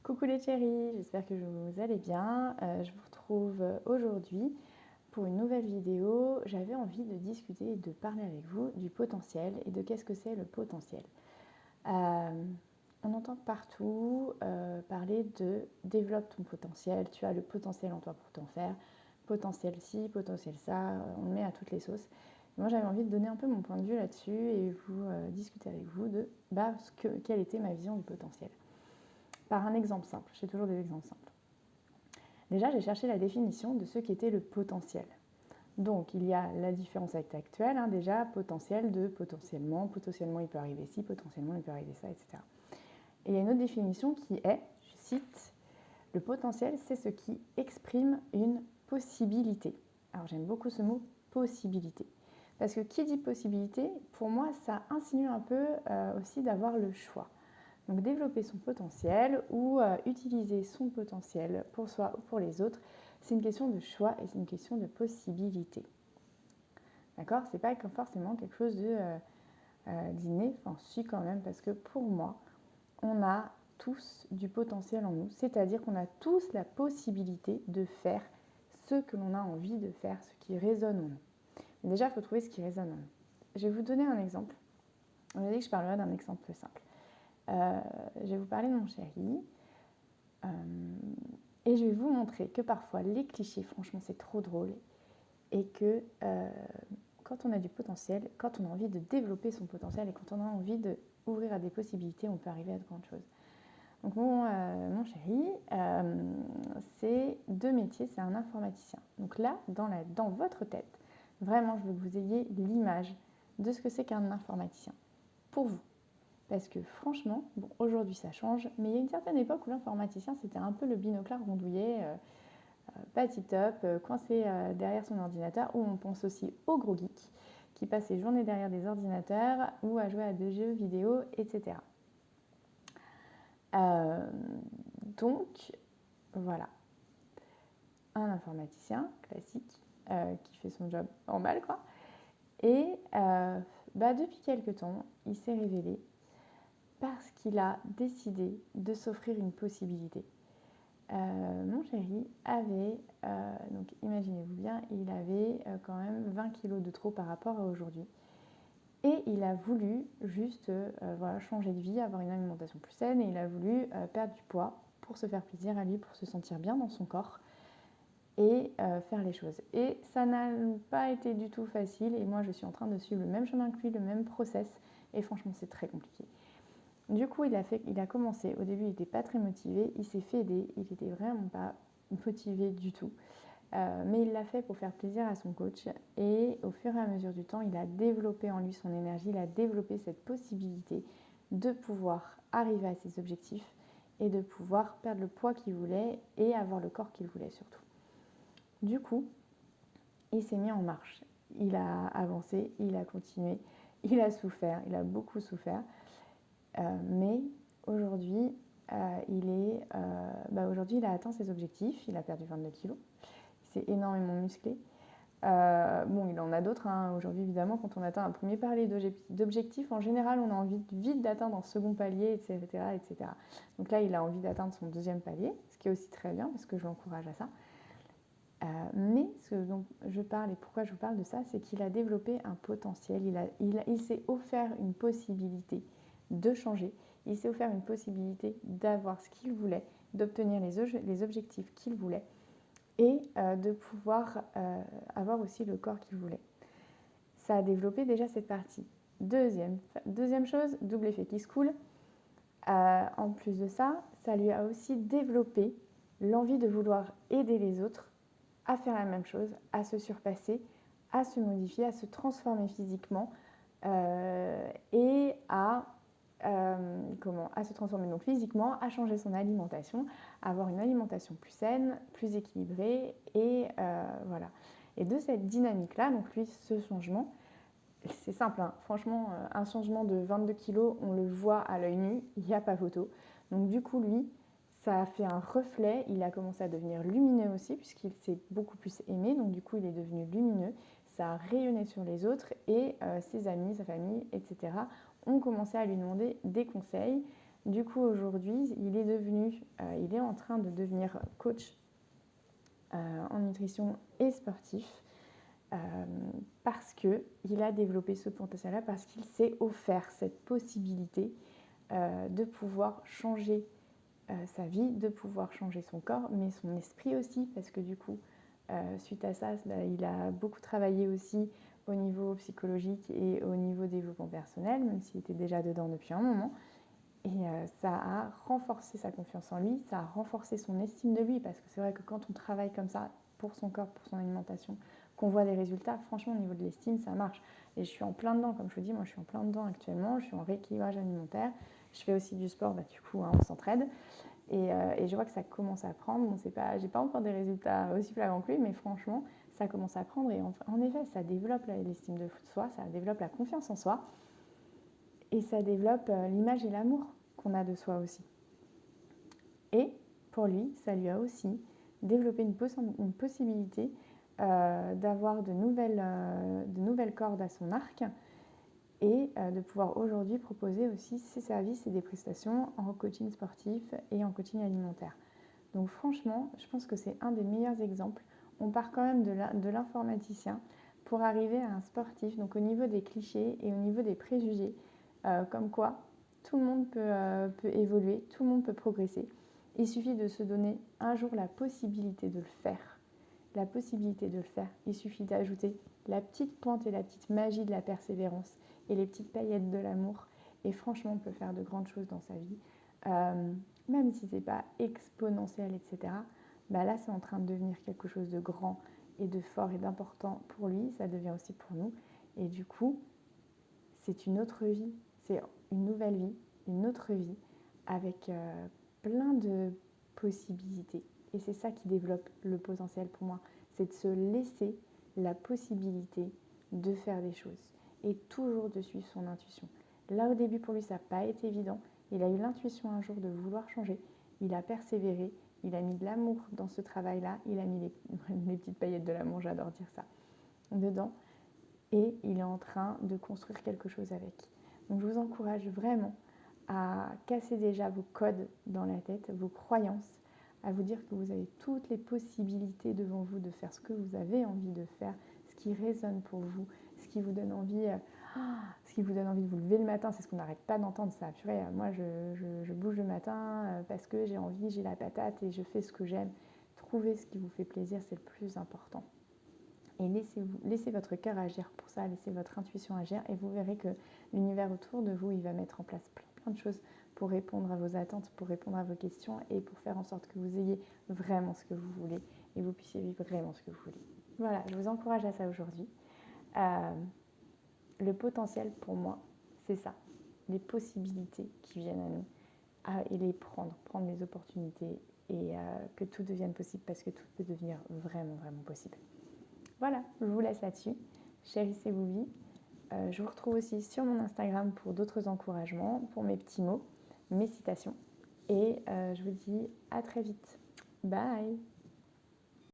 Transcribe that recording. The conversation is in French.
Coucou les chéris, j'espère que vous allez bien. Je vous retrouve aujourd'hui pour une nouvelle vidéo. J'avais envie de discuter et de parler avec vous du potentiel et de qu'est-ce que c'est le potentiel. On entend partout parler de développe ton potentiel, tu as le potentiel en toi pour t'en faire, potentiel ci, potentiel ça, on le met à toutes les sauces. Moi j'avais envie de donner un peu mon point de vue là-dessus et vous discuter avec vous de quelle était ma vision du potentiel. Par un exemple simple, j'ai toujours des exemples simples. Déjà, j'ai cherché la définition de ce qu'était le potentiel. Donc, il y a la différence avec l'actuel, déjà, potentiel de potentiellement il peut arriver ci, potentiellement il peut arriver ça, etc. Et il y a une autre définition qui est, je cite, le potentiel, c'est ce qui exprime une possibilité. Alors, j'aime beaucoup ce mot possibilité. Parce que qui dit possibilité, pour moi, ça insinue un peu aussi d'avoir le choix. Donc développer son potentiel ou utiliser son potentiel pour soi ou pour les autres, c'est une question de choix et c'est une question de possibilité. D'accord ? C'est pas forcément quelque chose d'inné, enfin si quand même, parce que pour moi, on a tous du potentiel en nous, c'est-à-dire qu'on a tous la possibilité de faire ce que l'on a envie de faire, ce qui résonne en nous. Mais déjà, il faut trouver ce qui résonne en nous. Je vais vous donner un exemple. On a dit que je parlerai d'un exemple simple. Je vais vous parler de mon chéri et je vais vous montrer que parfois les clichés, franchement c'est trop drôle et que quand on a du potentiel, quand on a envie de développer son potentiel et quand on a envie d'ouvrir à des possibilités, on peut arriver à de grandes choses. Donc mon chéri, c'est deux métiers, c'est un informaticien. Donc là, dans votre tête, vraiment je veux que vous ayez l'image de ce que c'est qu'un informaticien pour vous. Parce que franchement, bon, aujourd'hui ça change, mais il y a une certaine époque où l'informaticien c'était un peu le binoclard rondouillet, pas tip-top, coincé derrière son ordinateur, ou on pense aussi aux gros geeks qui passent ses journées derrière des ordinateurs ou à jouer à des jeux vidéo, etc. Donc voilà, un informaticien classique qui fait son job en balle, quoi. Et depuis quelques temps, il s'est révélé parce qu'il a décidé de s'offrir une possibilité. Mon chéri avait, donc imaginez-vous bien, il avait quand même 20 kilos de trop par rapport à aujourd'hui. Et il a voulu juste changer de vie, avoir une alimentation plus saine, et il a voulu perdre du poids pour se faire plaisir à lui, pour se sentir bien dans son corps et faire les choses. Et ça n'a pas été du tout facile, et moi je suis en train de suivre le même chemin que lui, le même process, et franchement c'est très compliqué. Du coup, il a commencé, au début il n'était pas très motivé, il s'est fait aider, il n'était vraiment pas motivé du tout. Mais il l'a fait pour faire plaisir à son coach et au fur et à mesure du temps, il a développé en lui son énergie, il a développé cette possibilité de pouvoir arriver à ses objectifs et de pouvoir perdre le poids qu'il voulait et avoir le corps qu'il voulait surtout. Du coup, il s'est mis en marche, il a avancé, il a continué, il a souffert, il a beaucoup souffert. Mais aujourd'hui, il a atteint ses objectifs, il a perdu 22 kilos, il s'est énormément musclé. Il en a d'autres aujourd'hui, évidemment, quand on atteint un premier palier d'objectifs, en général, on a envie vite d'atteindre un second palier, etc., etc. Donc là, il a envie d'atteindre son deuxième palier, ce qui est aussi très bien, parce que je l'encourage à ça. Mais ce dont je parle et pourquoi je vous parle de ça, c'est qu'il a développé un potentiel, il s'est offert une possibilité de changer, il s'est offert une possibilité d'avoir ce qu'il voulait, d'obtenir les objectifs qu'il voulait et de pouvoir avoir aussi le corps qu'il voulait. Ça a développé déjà cette partie. Deuxième chose, double effet qui se coule. En plus de ça, ça lui a aussi développé l'envie de vouloir aider les autres à faire la même chose, à se surpasser, à se modifier, à se transformer physiquement et à se transformer donc physiquement, à changer son alimentation, à avoir une alimentation plus saine, plus équilibrée et voilà. Et de cette dynamique-là, donc lui, ce changement, c'est simple, franchement, un changement de 22 kilos, on le voit à l'œil nu, il n'y a pas photo. Donc du coup, lui, ça a fait un reflet, il a commencé à devenir lumineux aussi, puisqu'il s'est beaucoup plus aimé, donc du coup, il est devenu lumineux. Ça a rayonné sur les autres et ses amis, sa famille, etc. ont commencé à lui demander des conseils, Du coup, aujourd'hui, il est en train de devenir coach en nutrition et sportif parce qu'il a développé ce potentiel-là, parce qu'il s'est offert cette possibilité de pouvoir changer sa vie, de pouvoir changer son corps, mais son esprit aussi, parce que du coup, suite à ça, il a beaucoup travaillé aussi au niveau psychologique et au niveau développement personnel, même s'il était déjà dedans depuis un moment. Et ça a renforcé sa confiance en lui, ça a renforcé son estime de lui, parce que c'est vrai que quand on travaille comme ça pour son corps, pour son alimentation, qu'on voit des résultats, franchement au niveau de l'estime, ça marche. Et je suis en plein dedans, comme je vous dis, moi je suis en plein dedans actuellement, je suis en rééquilibrage alimentaire, je fais aussi du sport, du coup on s'entraide. Et je vois que ça commence à prendre. Bon, j'ai pas encore des résultats aussi flagrants que lui, mais franchement, ça commence à prendre. Et en effet, ça développe l'estime de soi, ça développe la confiance en soi. Et ça développe l'image et l'amour qu'on a de soi aussi. Et pour lui, ça lui a aussi développé une possibilité d'avoir de nouvelles cordes à son arc et de pouvoir aujourd'hui proposer aussi ses services et des prestations en coaching sportif et en coaching alimentaire. Donc franchement, je pense que c'est un des meilleurs exemples. On part quand même de l'informaticien pour arriver à un sportif, donc au niveau des clichés et au niveau des préjugés, comme quoi tout le monde peut évoluer, tout le monde peut progresser. Il suffit de se donner un jour la possibilité de le faire. La possibilité de le faire. Il suffit d'ajouter la petite pointe et la petite magie de la persévérance et les petites paillettes de l'amour. Et franchement, on peut faire de grandes choses dans sa vie. Même si ce n'est pas exponentiel, etc. Là, c'est en train de devenir quelque chose de grand et de fort et d'important pour lui. Ça devient aussi pour nous. Et du coup, c'est une autre vie. C'est une nouvelle vie, une autre vie avec plein de possibilités. Et c'est ça qui développe le potentiel pour moi. C'est de se laisser la possibilité de faire des choses et toujours de suivre son intuition. Là, au début, pour lui, ça n'a pas été évident. Il a eu l'intuition un jour de vouloir changer. Il a persévéré. Il a mis de l'amour dans ce travail-là. Il a mis les petites paillettes de l'amour, j'adore dire ça, dedans. Et il est en train de construire quelque chose avec. Donc, je vous encourage vraiment à casser déjà vos codes dans la tête, vos croyances, à vous dire que vous avez toutes les possibilités devant vous de faire ce que vous avez envie de faire, ce qui résonne pour vous, ce qui vous donne envie, de vous lever le matin. C'est ce qu'on n'arrête pas d'entendre, ça. Purée, moi, je bouge le matin parce que j'ai envie, j'ai la patate et je fais ce que j'aime. Trouvez ce qui vous fait plaisir, c'est le plus important. Et laissez votre cœur agir pour ça, laissez votre intuition agir et vous verrez que l'univers autour de vous, il va mettre en place plein de choses pour répondre à vos attentes, pour répondre à vos questions et pour faire en sorte que vous ayez vraiment ce que vous voulez et vous puissiez vivre vraiment ce que vous voulez. Voilà, je vous encourage à ça aujourd'hui. Le potentiel pour moi, c'est ça, les possibilités qui viennent à nous et les prendre les opportunités et que tout devienne possible parce que tout peut devenir vraiment, vraiment possible. Voilà, je vous laisse là-dessus. Chérissez vos vies. Je vous retrouve aussi sur mon Instagram pour d'autres encouragements, pour mes petits mots, mes citations. Et je vous dis à très vite. Bye!